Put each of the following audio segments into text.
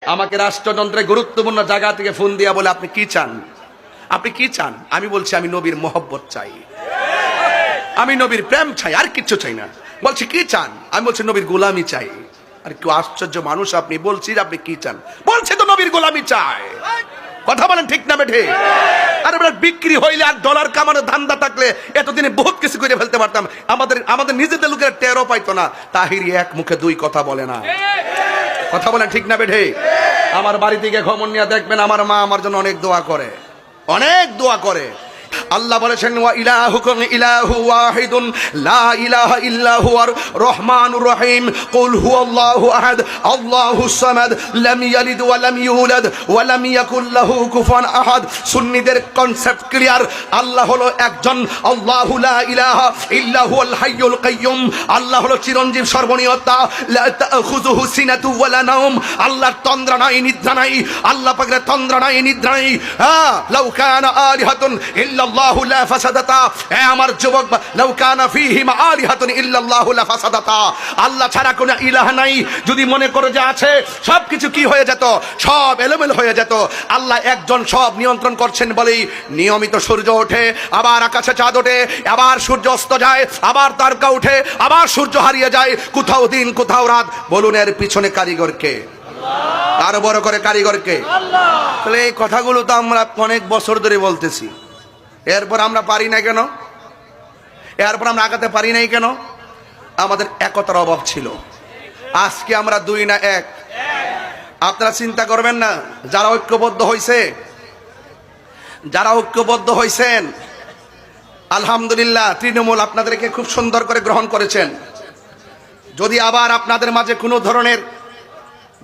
আমাকে রাষ্ট্রযন্ত্রে গুরুত্বপূর্ণ জায়গা থেকে ফোন দিয়া বলে আপনি কি চান, আপনি কি চান? আমি বলছি আমি নবীর মহব্বত চাই, আমি নবীর প্রেম চাই, আর কিচ্ছু চাই না। বলছি কি চান? আমি বলছি নবীর গোলামি চাই। আর কি আশ্চর্য মানুষ আপনি, বলছি আপনি কি চান, বলছে তো নবীর গোলামি চাই। কথা বলেন ঠিক না বেঠে? আরে বিক্রি হইলে আর ডলার কামানোর ধান্দা থাকলে এতদিনে বহুত কিছু করে ফেলতে পারতাম। আমাদের নিজেদের লোকের টেরও পাইতো না। তাহিরি এক মুখে দুই কথা বলে না। কথা বলেন ঠিক না বেঠে? আমার বাড়ি থেকে খবর নিয়ে দেখবেন, আমার মা আমার জন্য অনেক দোয়া করে, অনেক দোয়া করে। আল্লাহ বলেছেন ওয়া ইলাহুকুম ইলাহু ওয়াহিদুন লা ইলাহা ইল্লা হুয়ার রহমানুর রহিম কুল হুয়াল্লাহু আহাদ আল্লাহুস সামাদ লাম ইয়ালিদ ওয়া লাম ইউলাদ ওয়া লাম ইয়াকুল লাহু কুফুয়ান আহাদ। সুন্নিদের কনসেপ্ট ক্লিয়ার। আল্লাহ হলো একজন, আল্লাহু লা ইলাহা ইল্লা হুয়াল হাইয়ুল কাইয়্যুম। আল্লাহ হলো চিরঞ্জীব সর্বনিয়তা, লা তাখুযুহু সিনাতু ওয়া লা নাওম। আল্লাহর তন্দ্রা নাই, নিদ্রা নাই। আল্লাহ পাকের তন্দ্রা নাই, নিদ্রা নাই। লাউ কানা আলিহাতুন ইল্লাল্লাহু লা ফাসাদাতা। আমার যুবক, লাউ কানা ফীহিমা আলিহাতুন ইল্লাল্লাহু লা ফাসাদাতা। আল্লাহ ছাড়া কোনো ইলাহ নাই। যদি মনে করো যে আছে, সবকিছু কি হয়ে যেত, সব এলোমেলো হয়ে যেত। আল্লাহ একজন সব নিয়ন্ত্রণ করছেন বলেই নিয়মিত সূর্য ওঠে, আবার আকাশে চাঁদ ওঠে, আবার সূর্য অস্ত যায়, আবার তারকা ওঠে, আবার সূর্য হারিয়ে যায়। কোথাও দিন কোথাও রাত। বলুন এর পিছনে কারিগর কে? আরো বড় করে কারিগর কে? তাহলে এই কথাগুলো তো আমরা অনেক বছর ধরে বলতেছি, এরপর আমরা পারি না কেন? এরপর আমরা আগাতে পারি নাই কেন? আমাদের একতার অভাব ছিল। আজকে আমরা দুই না এক। আপনারা চিন্তা করবেন না, যারা ঐক্যবদ্ধ হয়েছে, যারা ঐক্যবদ্ধ হয়েছেন, আলহামদুলিল্লাহ তৃণমূল আপনাদেরকে খুব সুন্দর করে গ্রহণ করেছেন। যদি আবার আপনাদের মাঝে কোনো ধরনের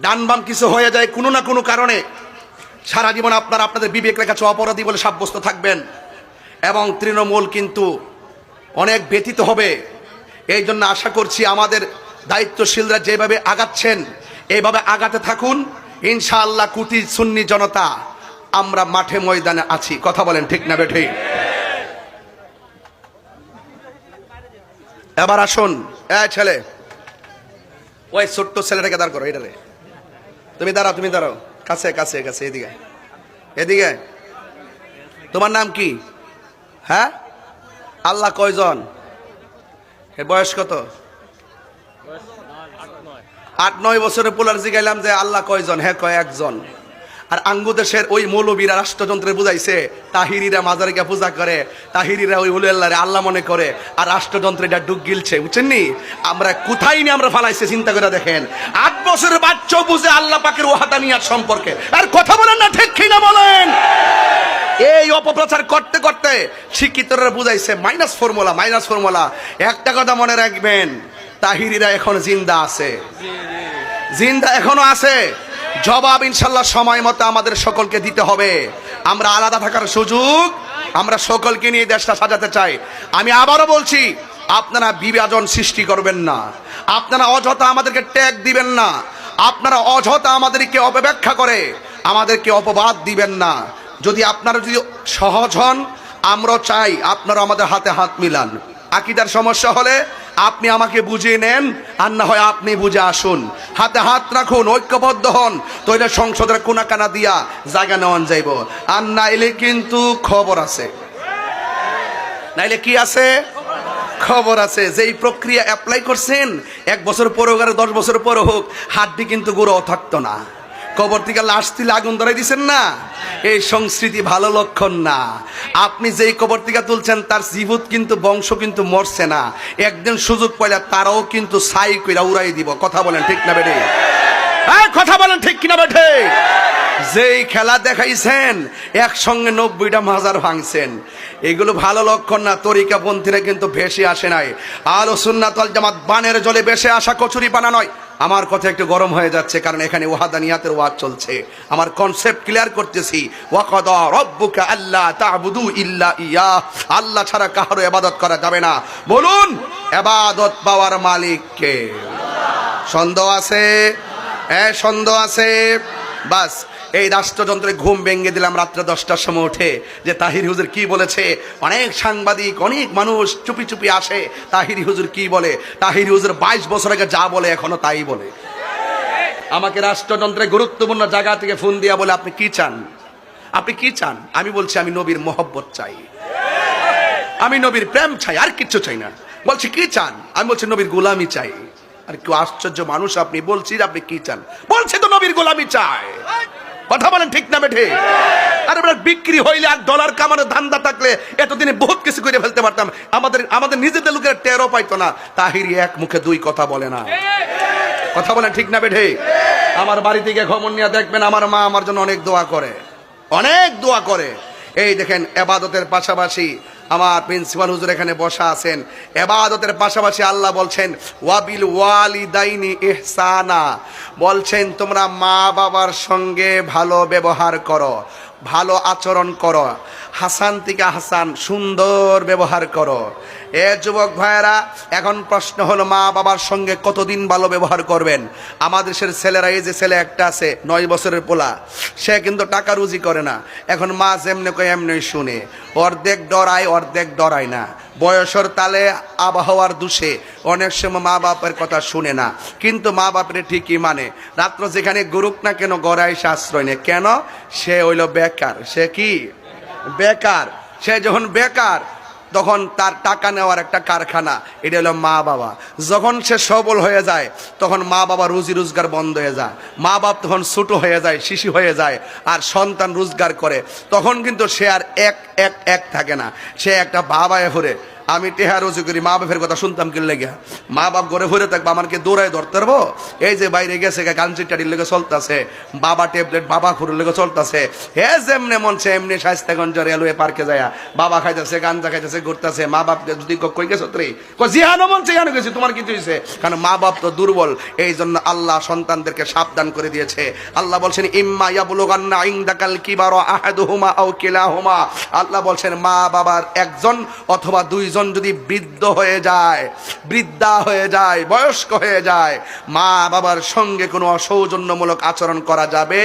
ডান বাম কিছু হয়ে যায় কোনো না কোনো কারণে, সারা জীবন আপনারা আপনাদের বিবেকের কাছে অপরাধী বলে সাব্যস্ত থাকবেন এবং তৃণমূল কিন্তু অনেক ব্যথিত হবে। এই জন্য আশা করছি আমাদের দায়িত্বশীলরা যেভাবে আগাচ্ছেন এইভাবে আগাতে থাকুন। ইনশাআল্লাহ কোটি সুন্নি জনতা আমরা মাঠে ময়দানে আছি। কথা বলেন ঠিক না বেঠিক? এবার আসুন, ছেলে, ওই ছোট্ট ছেলেটাকে দাঁড় করো। এটারে তুমি দাঁড়াও, তুমি দাঁড়াও, কাছে কাছে কাছে, এদিকে এদিকে। তোমার নাম কি? হ্যাঁ, আল্লাহ কয়জন? এর বয়স কত? 8-9 বছরের পোলার জিগাইলাম যে আল্লাহ কয়জন? হ্যাঁ কয় একজন। আর আঙ্গু দেশের ওই মৌলবীরা রাষ্ট্রযন্ত্রে বুঝাইছে তাহিরিরা মাজারিকে পূজা করে, তাহিরিরা ওই আল্লাহরে আল্লাহ মনে করে, আর রাষ্ট্রযন্ত্রে এটা ডুব গিলছে। বুঝছেননি আমরা কোথায় নিয়ে আমরা ফালাইছে? চিন্তা করে দেখেন। 8 বছরের বাচ্চাও বুঝে আল্লাহ পাকের ওয়াহাদানিয়াত সম্পর্কে। আর কথা বলেন না ঠিক কিনা বলেন? এই অপপ্রচার করতে করতে শিক্ষিতরা বুঝাইছে মাইনাস ফর্মুলা, মাইনাস ফর্মুলা। একটা কথা মনে রাখবেন, তাহিরিরা এখন জিন্দা আছে, জিন্দা এখনো আছে। জবাব ইনশাল্লাহ সময় মতো আমাদের সকলকে দিতে হবে। আমরা আলাদা থাকার সুযোগ, আমরা সকলকে নিয়ে দেশটা সাজাতে চাই। আমি আবারও বলছি, আপনারা বিভাজন সৃষ্টি করবেন না, আপনারা অযথা আমাদেরকে ট্যাগ দিবেন না, আপনারা অযথা আমাদেরকে অপব্যাখ্যা করে আমাদেরকে অপবাদ দিবেন না। যদি আপনারা যদি সহজ হন, আমরা চাই আপনারা আমাদের হাতে হাত মিলান। আকীদার সমস্যা হলে আপনি আমাকে বুঝিয়ে নেন, আর না হয় আপনি বুঝে আসুন। হাতে হাত রাখুন, ঐক্যবদ্ধ হন, তইলে সংসদের কোনা কানা দিয়া জায়গা নেওয়ান যাইব। আর নাইলে কিন্তু খবর আছে, নাইলে কি আছে? খবর আছে। যেই প্রক্রিয়া অ্যাপ্লাই করছেন 1 বছর পরে হোক আর 10 বছর পরে হোক, হাড্ডি কিন্তু গুঁড়ো থাকতো না। কবর থেকে লাশ তুলে আগুন ধরাই দিচ্ছেন না, এই সংস্কৃতি ভালো লক্ষণ না। আপনি যেই কবর থেকে তুলছেন তার জীবত কিন্তু বংশ কিন্তু মরছে না। একদিন সুযোগ পাইলে তারাও কিন্তু ছাই কইরা উড়াই দিব। কথা বলেন ঠিক না বেঠে? হ্যাঁ, কথা বলেন ঠিক কিনা বেঠে? যেই খেলা দেখাইছেন একসঙ্গে 90টা মাজার ভাঙছেন, এগুলো ভালো লক্ষণ না। তরিকাপন্থীরা কিন্তু ভেসে আসে নাই। আহলুস সুন্নাত ওয়াল জামাত বানের জলে ভেসে আসা কচুরি পানা নয়। আমার কথা একটু গরম হয়ে যাচ্ছে, কারণ এখানে ওয়াহাদানিয়াতের ওয়াজ চলছে। আমার কনসেপ্ট ক্লিয়ার করতেছি। ওয়াকাদা রাব্বুকা আল্লা তা'বুদু ইল্লা ইয়া। আল্লাহ ছাড়া কারো ইবাদত করা যাবে না। বলুন ইবাদত পাওয়ার মালিক কে? সন্দেহ আছে? সন্দেহ আছে? বাস এই রাষ্ট্রযন্ত্রে ঘুম ভেঙে দিলাম রাত্রে 10টার সময় উঠে যে তাহিরি হুজুর কি বলেছে। অনেক সাংবাদিক, অনেক মানুষ চুপি চুপি আসে তাহিরি হুজুর কি বলে। তাহিরি হুজুর 22 বছর আগে যা বলে এখনো তাই বলে। আমাকে রাষ্ট্রযন্ত্রে গুরুত্বপূর্ণ জায়গা থেকে ফোন দিয়া বলে আপনি কি চান, আপনি কি চান? আমি বলছি আমি নবীর মহব্বত চাই, আমি নবীর প্রেম চাই, আর কিচ্ছু চাই না। বলছি কি চান? আমি বলছি নবীর গোলামি চাই। আর কেউ আশ্চর্য মানুষ, আপনি বলছি আপনি কি চান, বলছে তো নবীর গোলামি চাই। কথা বলেন ঠিক না বেঠে? আরে বেটা, বিক্রি হইলে $1 কামানোর ধান্দা থাকলে এতদিনে বহুত কিছু করে ফেলতে পারতাম। আমাদের নিজেদের লোকের টেরও পাইতো না। তাহিরি এক মুখে দুই কথা বলে না। কথা বলেন ঠিক না বেঠে? আমার বাড়ি থেকে খবর নিয়ে দেখবেন, আমার মা আমার জন্য অনেক দোয়া করে, অনেক দোয়া করে। এই দেখেন, এবাদতের পাশাপাশি আমার প্রিন্সিপাল হুজুর এখানে বসা আছেন, এবাদতের পাশাপাশি আল্লাহ বলছেন ওয়াবিল ওয়ালিদাইনি ইহসানা, বলছেন তোমরা মা বাবার সঙ্গে ভালো ব্যবহার করো, ভালো আচরণ করো, হাসান থেকে হাসান, সুন্দর ব্যবহার করো। এ যুবক ভাইয়েরা, এখন প্রশ্ন হলো মা বাবার সঙ্গে কতদিন ভালো ব্যবহার করবেন? আমাদের দেশের ছেলেরা, এই যে ছেলে একটা আছে 9 বছরের পোলা, সে কিন্তু টাকা রুজি করে না। এখন মা যেমনে কয় এমনি শুনে, অর্ধেক ডরায় অর্ধেক ডরায় না। বয়সের তালে আবহাওয়ার দোষে অনেক সময় মা বাপের কথা শুনে না, কিন্তু মা বাপের ঠিকই মানে। রাত্র যেখানে গরুক না কেন গড়ায় সে আশ্রয় নেয়। কেন? সে হইল বেকার। সে কি বেকার? সে যখন বেকার তখন তার টাকা নেওয়ার একটা কারখানা, এটা হলো মা বাবা। যখন সে সবল হয়ে যায় তখন মা বাবা রুজি রোজগার বন্ধ হয়ে যায়, মা বাপ তখন ছোট হয়ে যায়, শিশু হয়ে যায়, আর সন্তান রোজগার করে। তখন কিন্তু সে আর এক থাকে না, সে একটা বাবায় ঘুরে। আমি টেহা রুজি করি, মা বাপের কথা শুনতাম কি লেগে? মা বাপ ঘরে ঘুরে থাকবো, আমাকে দৌড়ায় ধরতে পারবো? এই যে বাইরে গেছে কাঞ্চি টাড়ির লেগে চলতেছে, বাবা ট্যাবলেট বাবা খুরের লেগে চলতেছে, হে যেমনে মনছে এমনি স্বাস্থ্যগঞ্জ রেলওয়ে পার্কে যায় বাবা খাইতেছে, গাঞ্জা খাইতেছে, ঘুরতেছে। মা বাপকে যদি কই গেছো রে, জিহানো মনছে জানো গেছি, তোমার কিছু হয়েছে? কারণ মা বাপ তো দুর্বল। এই জন্য আল্লাহ সন্তানদেরকে সাবধান করে দিয়েছে। আল্লাহ বলছেন ইম্মা ইয়াবলুগান্না ইনদাকাল কিবারা আহাদুহুমা আও কিলাহুমা, আল্লাহ বলছেন মা বাবার একজন অথবা দুইজন যদি বৃদ্ধ হয়ে যায়, বৃদ্ধা হয়ে যায়, বয়স্ক হয়ে যায়, মা বাবার সঙ্গে কোনো অসৌজন্যমূলক আচরণ করা যাবে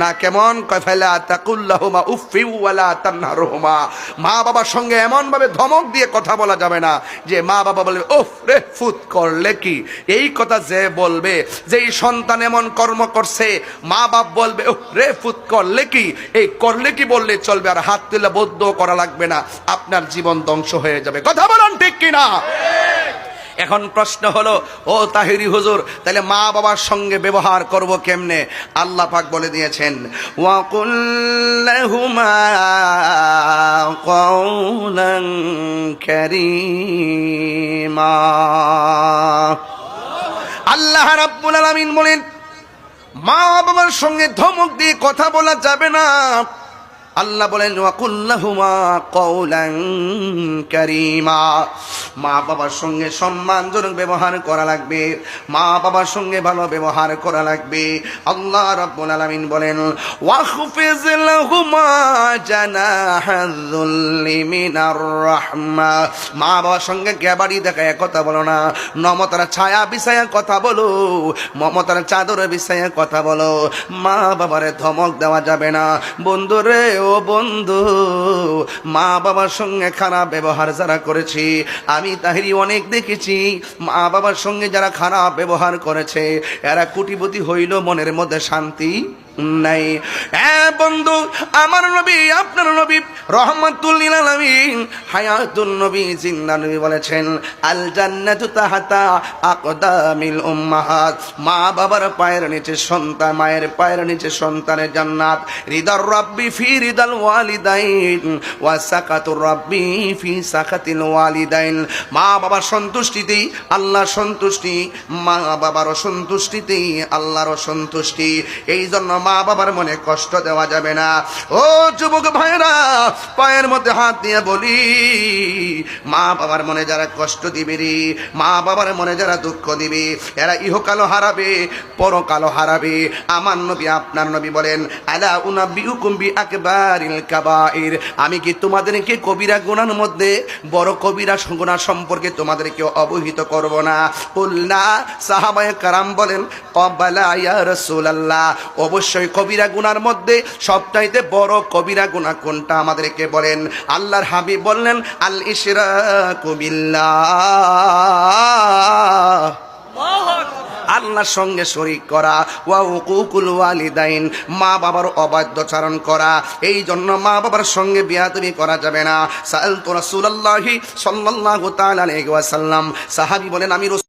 না। কেমন? কয়ফালা তাকুল্লাহুমা উফি ওয়ালা তানহারহুমা, মা বাবার সঙ্গে এমন ভাবে ধমক দিয়ে কথা বলা যাবে না যে মা বাবা বলবে উফ রে ফুত করলে কি। এই কথা যে বলবে, যেই সন্তান এমন কর্ম করছে, মা বাপ বলবে উফ রে ফুত করলে কি। এই করলে কি বললে চলবে, আর হাত তুলে বদ্ধ করা লাগবে না, আপনার জীবন ধ্বংস হয়ে যাবে। কথা বলেন ঠিক কিনা? এখন প্রশ্ন হলো, ও তাহিরি হুজুর, তাহলে মা বাবার সঙ্গে ব্যবহার করব কেমনে? আল্লাহ পাক বলে দিয়েছেন ওয়া কুল লাহুমা কাওলান কারীমা। আল্লাহ রাব্বুল আলামিন বলেন মা বাবার সঙ্গে ধমক দিয়ে কথা বলা যাবে না। আল্লাহ বলেন ওয়া কুল লাহুমা কাওলান কারীমা, মা বাবার সঙ্গে সম্মানজনক ব্যবহার করা লাগবে, মা বাবার সঙ্গে ভালো ব্যবহার করা লাগবে। আল্লাহ রাব্বুল আলামিন বলেন ওয়াখফিজ লাহুমা জানাহাযুল্লি মিনার রাহমা, মা বাবার সঙ্গে গ্যাবাড়ি দেখায় কথা বলো না, মমতার ছায়া বিছায়া কথা বলো, মমতার চাদর বিছায়া কথা বলো। মা বাবারে ধমক দেওয়া যাবে না। বন্ধুরে, ও বন্ধু, মা বাবার সঙ্গে খারাপ ব্যবহার যারা করেছি, আমি তাহিরি অনেক দেখেছি, মা বাবার সঙ্গে যারা খারাপ ব্যবহার করেছে এরা কোটিপতি হইল, মনের মধ্যে শান্তি নাই। হ্যাঁ বন্ধু, আমার নবী, আপনার নবী রহমাতুল লিল আলামিন, হায়াতুন নবী, জিন্দা নবী বলেছেন আল জান্নাতু তাহাতা আকদামিল উম্মাহাত, মা বাবার পায়ের নিচে সন্তান, মায়ের পায়ের নিচে সন্তানের জান্নাত। রিদার রাব্বি ফি রিদাল ওয়ালিদাইন ওয়া সাকাতুর রাব্বি ফি সাকাতিল ওয়ালিদাইন, মা বাবার সন্তুষ্টিতেই আল্লাহর সন্তুষ্টি, মা বাবার সন্তুষ্টিতেই আল্লাহর সন্তুষ্টি। এই জন্য মা বাবার মনে কষ্ট দেওয়া যাবে না। ও যুবক ভাইরা, পায়ের মধ্যে হাত দিয়ে বলি, মা বাবার মনে যারা কষ্ট দিবে রে, মা বাবার মনে যারা দুঃখ দিবে, এরা ইহকালও হারাবে, পরকালও হারাবে। আমার নবী, আপনার নবী বলেন আলা উনাব্বিউকুম বিআকবারিল কাবাইর, আমি কি তোমাদেরকে কবিরা গুনার মধ্যে বড় কবিরা গুনাহ সম্পর্কে তোমাদেরকে অবহিত করব না? কুলনা, সাহাবায়ে কারাম বলেন ক্বাবালা ইয়া রাসূলুল্লাহ, অবশ্যই কবিরা গুনার মধ্যে সবচাইতে বড় কবিরা গুনাহ কোনটা আমাদেরকে বলেন। আল্লাহর হাবিব বললেন আল ইশরাকু বিল্লাহ, আল আল্লাহর সঙ্গে শরীক করা, ওয়া উকুকুল ওয়ালিদাইন, মা বাবার অবাধ্যচারণ করা। এই জন্য মা বাবার সঙ্গে বেয়াদবি করা যাবে না। সাআলতু রাসূলুল্লাহি সাল্লাল্লাহু তাআলা আলাইহি ওয়াসাল্লাম, সাহাবী বলেন আমি